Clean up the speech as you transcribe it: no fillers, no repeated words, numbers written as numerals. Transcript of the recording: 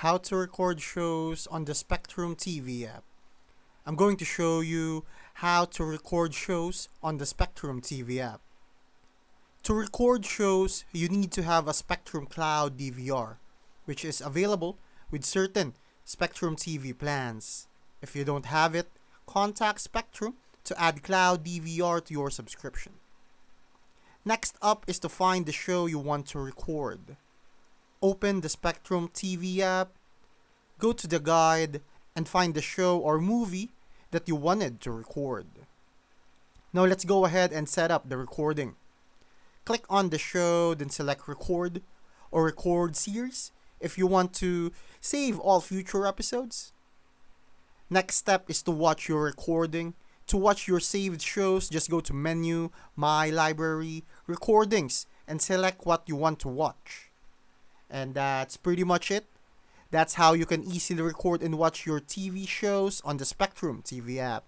how to record shows on the Spectrum TV app. I'm going to show you how to record shows on the Spectrum TV app. To record shows, you need to have a Spectrum Cloud DVR, which is available with certain Spectrum TV plans. If you don't have it, contact Spectrum to add Cloud DVR to your subscription. Next up is to find the show you want to record. Open the Spectrum TV app, go to the guide, and find the show or movie that you wanted to record. Now let's go ahead and set up the recording. Click on the show, then select record or record series if you want to save all future episodes. Next step is to watch your recording. To watch your saved shows, just go to menu, my library, recordings, and select what you want to watch. And that's pretty much it. That's how you can easily record and watch your TV shows on the Spectrum TV app.